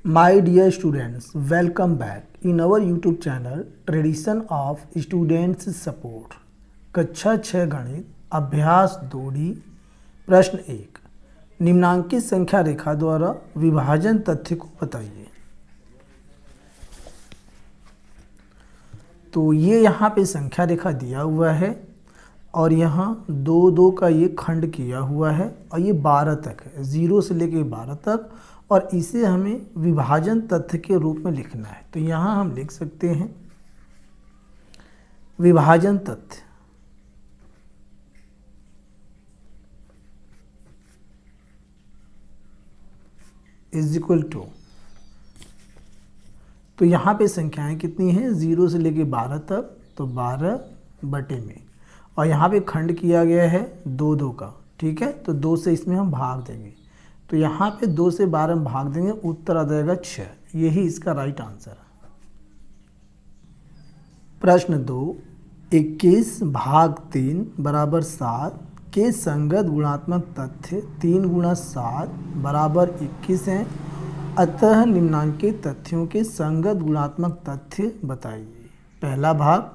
My dear students, welcome back in our YouTube channel Tradition of Students Support। कक्षा 6 गणित अभ्यास 2D प्रश्न 1, निम्नांकित संख्या रेखा द्वारा विभाजन तथ्य को बताइए। तो ये यहाँ पे संख्या रेखा दिया हुआ है और यहाँ 2-2 का ये खंड किया हुआ है और ये 12 तक है, 0 से लेके 12 तक, और इसे हमें विभाजन तथ्य के रूप में लिखना है। तो यहाँ हम लिख सकते हैं विभाजन तथ्य इज इक्वल टू, तो यहाँ पे संख्याएं कितनी हैं, 0 से लेके 12 तक, तो 12 बटे में, और यहाँ पे खंड किया गया है 2-2 का, ठीक है। तो 2 से इसमें हम भाग देंगे, तो यहाँ पे 2 से 12 में भाग देंगे, उत्तर आ जाएगा 6। यही इसका राइट आंसर है। प्रश्न 2, 21 भाग 3 बराबर 7 के संगत गुणात्मक तथ्य 3 गुणा 7 बराबर 21 हैं, अतः निम्नांकित तथ्यों के संगत गुणात्मक तथ्य बताइए। पहला भाग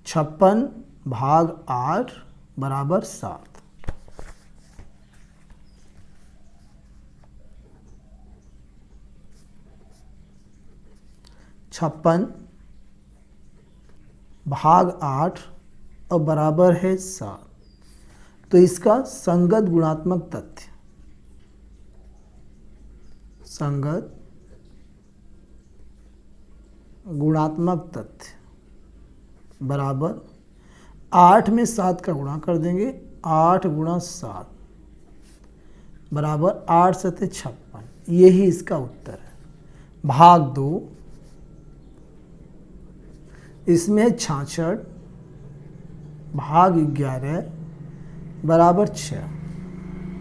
56 भाग 8 बराबर 7। 56 भाग 8 और बराबर है 7, तो इसका संगत गुणात्मक तथ्य, संगत गुणात्मक तथ्य बराबर 8 में 7 का गुणा कर देंगे, 8 गुणा 7 बराबर 8 सते 56। यही इसका उत्तर है। भाग 2, इसमें 66 भाग 11 बराबर 6,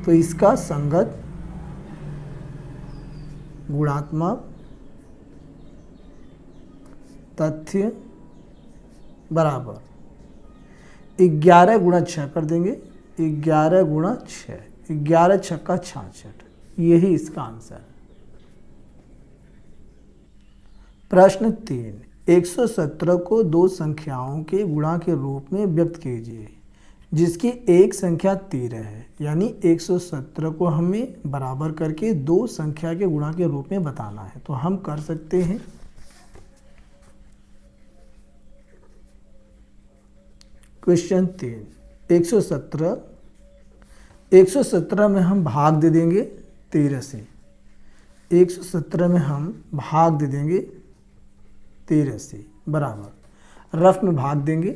तो इसका संगत गुणात्मक तथ्य बराबर 11 गुणा 6 कर देंगे, 11 गुणा 6, 11 छक्का 66। यही इसका आंसर है। प्रश्न 3, 117 को दो संख्याओं के गुणा के रूप में व्यक्त कीजिए जिसकी एक संख्या 13 है। यानी 117 को हमें बराबर करके दो संख्या के गुणा के रूप में बताना है। तो हम कर सकते हैं, क्वेश्चन 3, 117 में हम भाग दे देंगे 13 से, 117 में हम भाग दे देंगे 13 से, बराबर रफ में भाग देंगे,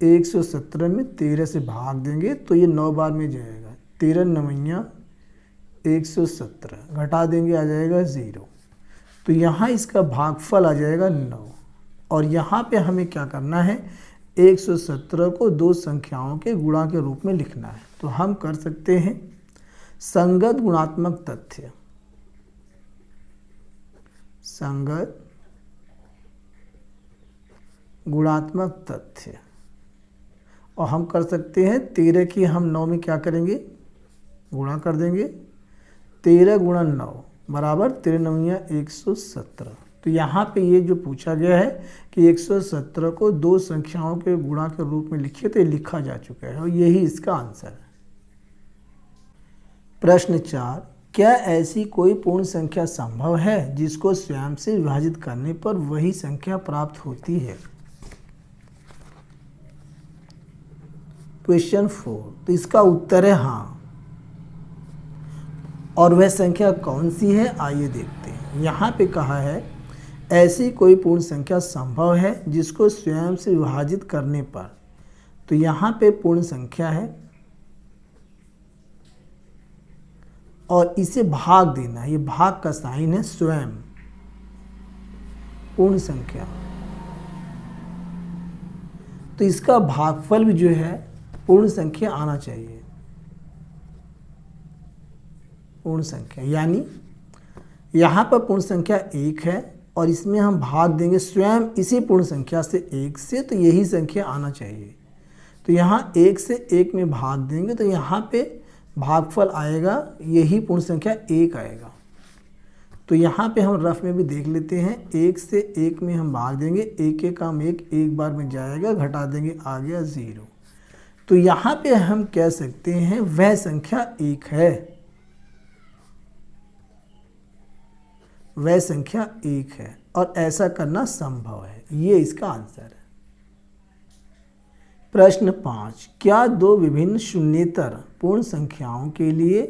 117 में 13 से भाग देंगे तो ये 9 बार में जाएगा, 13 9 117, घटा देंगे आ जाएगा 0। तो यहाँ इसका भागफल आ जाएगा 9, और यहाँ पे हमें क्या करना है, 117 को दो संख्याओं के गुणा के रूप में लिखना है। तो हम कर सकते हैं संगत गुणात्मक तथ्य, संगत गुणात्मक तथ्य, और हम कर सकते हैं 13 की हम 9 में क्या करेंगे, गुणा कर देंगे, 13 गुणा 9 बराबर 13 9 117। तो यहाँ पे ये जो पूछा गया है कि 117 को दो संख्याओं के गुणा के रूप में लिखिए, तो ये लिखा जा चुका है और यही इसका आंसर है। प्रश्न 4, क्या ऐसी कोई पूर्ण संख्या संभव है जिसको स्वयं से विभाजित करने पर वही संख्या प्राप्त होती है। क्वेश्चन 4, तो इसका उत्तर है हाँ, और वह संख्या कौन सी है, आइए देखते हैं। यहाँ पे कहा है ऐसी कोई पूर्ण संख्या संभव है जिसको स्वयं से विभाजित करने पर, तो यहाँ पे पूर्ण संख्या है और इसे भाग देना है, ये भाग का साइन है, स्वयं पूर्ण संख्या, तो इसका भागफल भी जो है पूर्ण संख्या आना चाहिए, पूर्ण संख्या, यानी यहाँ पर पूर्ण संख्या 1 है और इसमें हम भाग देंगे स्वयं इसी पूर्ण संख्या से 1 से, तो यही संख्या आना चाहिए। तो यहाँ 1 से 1 में भाग देंगे तो यहाँ पे भागफल आएगा, यही पूर्ण संख्या 1 आएगा। तो यहाँ पे हम रफ में भी देख लेते हैं, 1 से 1 में हम भाग देंगे, 1 1 काम 1, एक बार में जाएगा, घटा देंगे आ गया 0। तो यहाँ पे हम कह सकते हैं वह संख्या 1 है, वह संख्या 1 है और ऐसा करना संभव है। ये इसका आंसर है। प्रश्न 5, क्या दो विभिन्न शून्येतर पूर्ण संख्याओं के लिए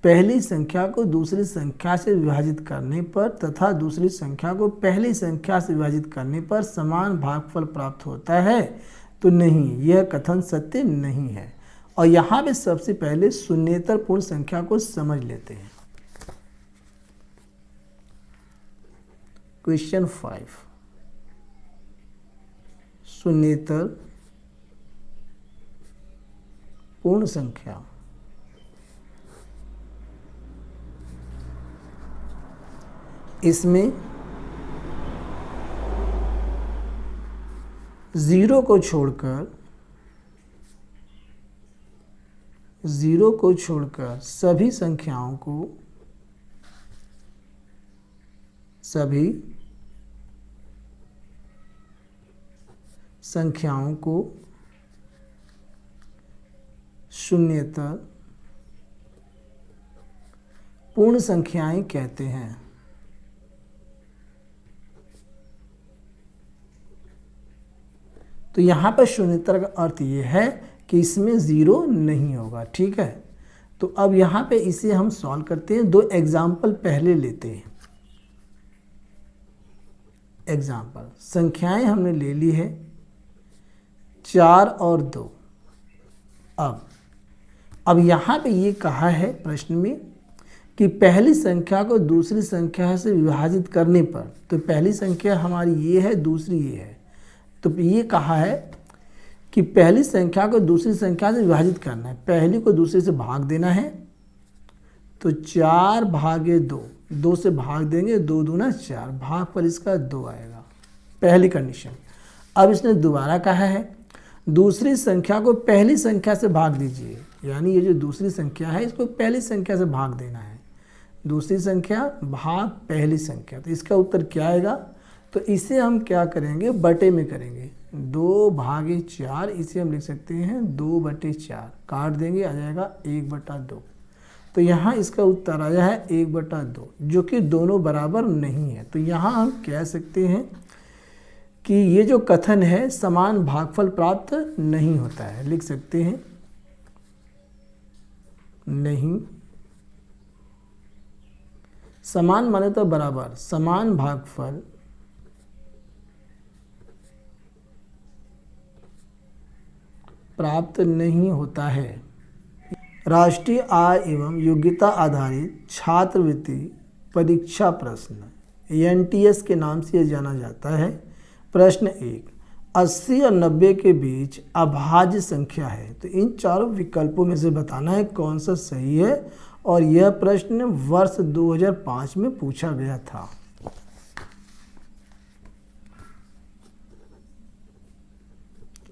पहली संख्या को दूसरी संख्या से विभाजित करने पर तथा दूसरी संख्या को पहली संख्या से विभाजित करने पर समान भागफल प्राप्त होता है? तो नहीं, यह कथन सत्य नहीं है। और यहाँ पे सबसे पहले शून्येतर पूर्ण संख्या को समझ लेते हैं। क्वेश्चन 5, शून्येतर पूर्ण संख्या इसमें 0 को छोड़कर सभी संख्याओं को शून्येतर पूर्ण संख्याएं कहते हैं। तो यहाँ पर शून्येतर का अर्थ ये है कि इसमें 0 नहीं होगा। ठीक है, तो अब यहाँ पे इसे हम सॉल्व करते हैं। 2 एग्जाम्पल पहले लेते हैं। एग्जाम्पल, संख्याएं हमने ले ली है 4 और 2। अब यहाँ पे ये कहा है प्रश्न में कि पहली संख्या को दूसरी संख्या से विभाजित करने पर, तो पहली संख्या हमारी ये है, दूसरी ये है। तो ये कहा है कि पहली संख्या को दूसरी संख्या से विभाजित करना है, पहली को दूसरे से भाग देना है। तो 4 भागे 2, 2 से भाग देंगे, 2 दूना 4, भाग पर इसका 2 आएगा, पहली कंडीशन। अब इसने दोबारा कहा है दूसरी संख्या को पहली संख्या से भाग दीजिए, यानी ये जो दूसरी संख्या है इसको पहली संख्या से भाग देना है। दूसरी संख्या भाग पहली संख्या, तो इसका उत्तर क्या आएगा? तो इसे हम क्या करेंगे, बटे में करेंगे। 2 भागे 4, इसे हम लिख सकते हैं 2/4, काट देंगे आ जाएगा 1/2। तो यहाँ इसका उत्तर आया है 1/2, जो कि दोनों बराबर नहीं है। तो यहाँ हम कह सकते हैं कि ये जो कथन है समान भागफल प्राप्त नहीं होता है। लिख सकते हैं नहीं, समान माने तो बराबर, समान भागफल प्राप्त नहीं होता है। राष्ट्रीय आय एवं योग्यता आधारित छात्रवृत्ति परीक्षा प्रश्न NTS के नाम से जाना जाता है। प्रश्न 1, 80 और 90 के बीच अभाज्य संख्या है। तो इन चारों विकल्पों में से बताना है कौन सा सही है, और यह प्रश्न वर्ष 2005 में पूछा गया था।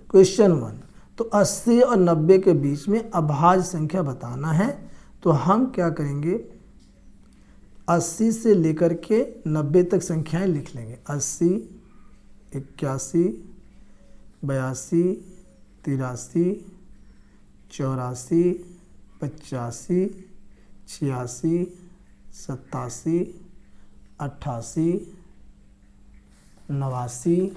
क्वेश्चन 1, तो 80 और 90 के बीच में अभाज्य संख्या बताना है। तो हम क्या करेंगे, 80 से लेकर के 90 तक संख्याएं लिख लेंगे। 80, 81, 82, 83, 84, 85, 86, 87, 88, 89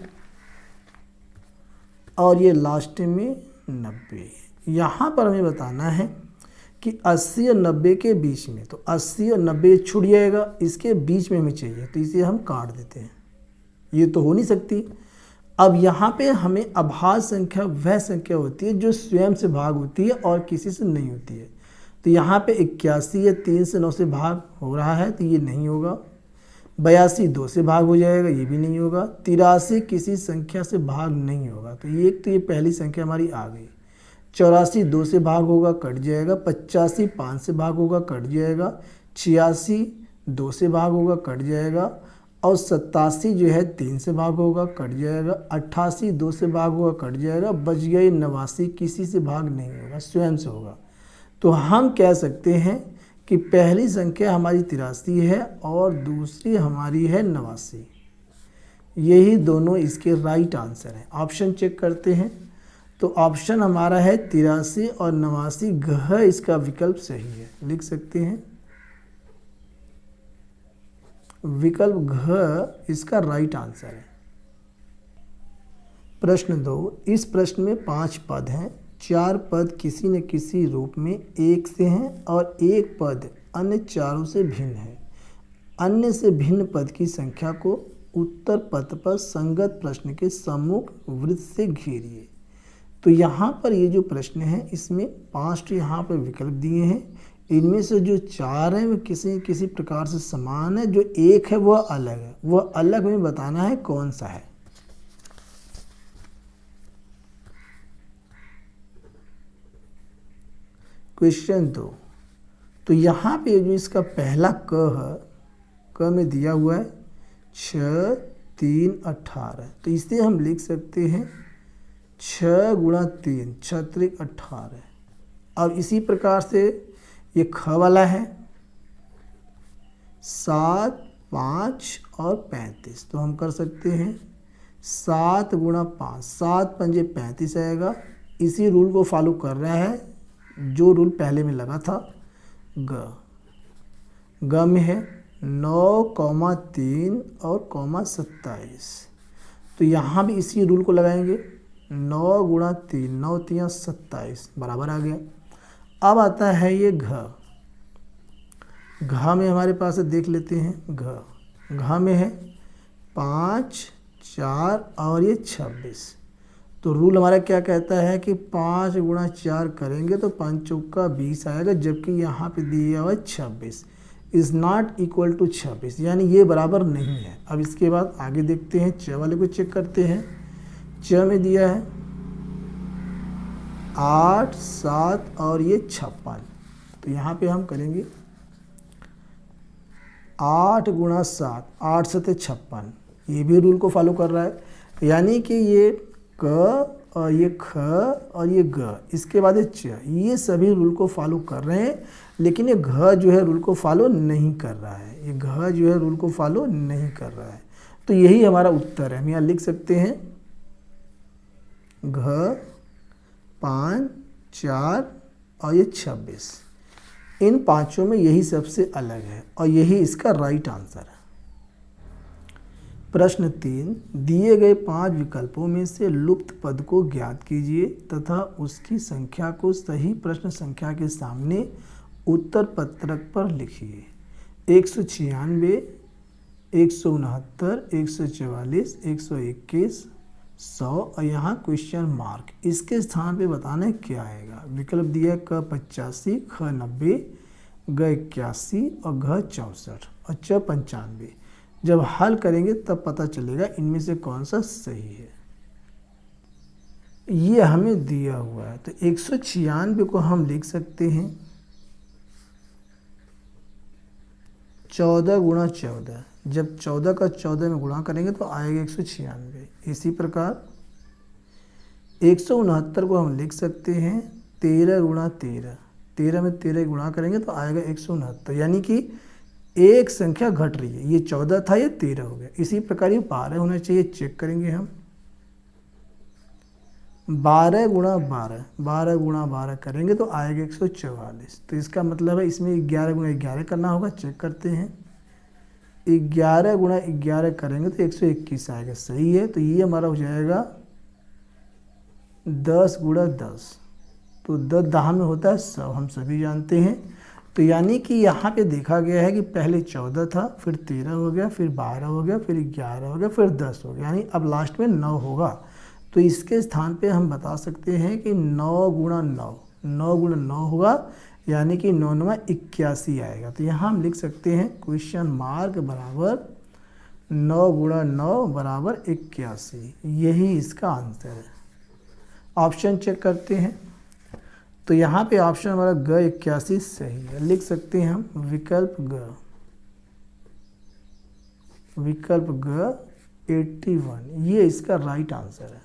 और ये लास्ट में 90। यहाँ पर हमें बताना है कि 80 और 90 के बीच में, तो 80 और 90 छूट जाएगा, इसके बीच में हमें चाहिए, तो इसे हम काट देते हैं, ये तो हो नहीं सकती। अब यहाँ पे हमें अभाज्य संख्या वह संख्या होती है जो स्वयं से भाग होती है और किसी से नहीं होती है। तो यहाँ पे 81 है, 3 से 9 से भाग हो रहा है, तो ये नहीं होगा। 82 2 से भाग हो जाएगा, ये भी नहीं होगा। 83 किसी संख्या से भाग नहीं होगा, तो ये पहली संख्या हमारी आ गई। 84 2 से भाग होगा, कट जाएगा। 85 5 से भाग होगा, कट जाएगा। 86 2 से भाग होगा, कट जाएगा। और 87 जो है 3 से भाग होगा, कट जाएगा। 88 2 से भाग होगा, कट जाएगा। बच गई 89, किसी से भाग नहीं होगा, स्वयं से होगा। तो हम कह सकते हैं कि पहली संख्या हमारी 83 है और दूसरी हमारी है 89। यही दोनों इसके राइट आंसर हैं। ऑप्शन चेक करते हैं तो ऑप्शन हमारा है 83 और 89, घ इसका विकल्प सही है, लिख सकते हैं विकल्प घ इसका राइट आंसर है। प्रश्न 2, इस प्रश्न में 5 पद हैं। 4 पद किसी न किसी रूप में 1 से हैं और 1 पद अन्य चारों से भिन्न है। अन्य से भिन्न पद की संख्या को उत्तर पथ पर संगत प्रश्न के सम्मुख वृत्त से घेरिए। तो यहाँ पर ये जो प्रश्न है इसमें 5 यहाँ पर विकल्प दिए हैं। इनमें से जो 4 हैं वो किसी प्रकार से समान है, जो 1 है वह अलग है। वह अलग में बताना है कौन सा है। क्वेश्चन 2, तो यहाँ पे जो इसका पहला क है, क में दिया हुआ है 6, 3, 18। तो इसे हम लिख सकते हैं 6 गुणा 3 6 त्रिक 18। अब इसी प्रकार से ये ख वाला है 7, 5 और 35। तो हम कर सकते हैं 7 गुणा 5, 7 पंजे 35 आएगा। इसी रूल को फॉलो कर रहा है जो रूल पहले में लगा था। ग में है 9, 3 और 27। तो यहाँ भी इसी रूल को लगाएंगे 9 गुणा 3 9 3 27 बराबर आ गया। अब आता है ये घ। घ में हमारे पास देख लेते हैं घ में है 5, 4 और ये 26। तो रूल हमारा क्या कहता है कि 5 गुणा 4 करेंगे तो 5 चौका 20 आएगा, जबकि यहाँ पे दिया हुआ है 26 इज़ नॉट इक्वल टू 26, यानी ये बराबर नहीं है। अब इसके बाद आगे देखते हैं, च वाले को चेक करते हैं। च में दिया है 8, 7 और ये 56। तो यहाँ पे हम करेंगे 8 गुणा 7 8 7 56। ये भी रूल को फॉलो कर रहा है, यानी कि ये क और ये ख और ये ग, इसके बाद ये च, ये सभी रूल को फॉलो कर रहे हैं। लेकिन ये घ जो है रूल को फॉलो नहीं कर रहा है। ये घ जो है रूल को फॉलो नहीं कर रहा है। तो यही हमारा उत्तर है। हम यहाँ लिख सकते हैं घ 5, 4 और ये 26। इन पांचों में यही सबसे अलग है और यही इसका राइट आंसर है। प्रश्न 3, दिए गए 5 विकल्पों में से लुप्त पद को ज्ञात कीजिए तथा उसकी संख्या को सही प्रश्न संख्या के सामने उत्तर पत्रक पर लिखिए। 196, 169, 144, 121, 100 और यहाँ क्वेश्चन मार्क। इसके स्थान पे बताना है क्या आएगा। विकल्प दिया है क 85, ख 90, ग 81 और घ 64 और च 95। जब हल करेंगे तब पता चलेगा इनमें से कौन सा सही है। ये हमें दिया हुआ है तो 196 को हम लिख सकते हैं 14 गुणा 14। जब 14 का 14 में गुणा करेंगे तो आएगा 196। इसी प्रकार 169 को हम लिख सकते हैं 13 गुणा 13। 13 में 13 गुणा करेंगे तो आएगा 169, यानी कि एक संख्या घट रही है। ये 14 था, ये 13 हो गया। इसी प्रकार ये 12 होना चाहिए। चेक करेंगे हम 12 गुणा 12, 12 गुणा 12 करेंगे तो आएगा 144। तो इसका मतलब है इसमें 11 गुणा 11 करना होगा। चेक करते हैं 11 गुणा 11 करेंगे तो 121 आएगा। सही है। तो ये हमारा हो जाएगा 10 गुणा 10। तो 10 दहा में होता है 100, हम सभी जानते हैं। तो यानी कि यहाँ पे देखा गया है कि पहले 14 था, फिर 13 हो गया, फिर 12 हो गया, फिर 11 हो गया, फिर 10 हो गया, यानी अब लास्ट में 9 होगा। तो इसके स्थान पे हम बता सकते हैं कि 9 गुणा 9, 9 गुणा 9 होगा, यानी कि 9 9 81 आएगा। तो यहाँ हम लिख सकते हैं क्वेश्चन मार्क बराबर 9 गुणा 9 बराबर 81। यही इसका आंसर है। ऑप्शन चेक करते हैं तो यहाँ पे ऑप्शन हमारा ग 81 सही है। लिख सकते हैं हम विकल्प ग 81, ये इसका राइट आंसर है।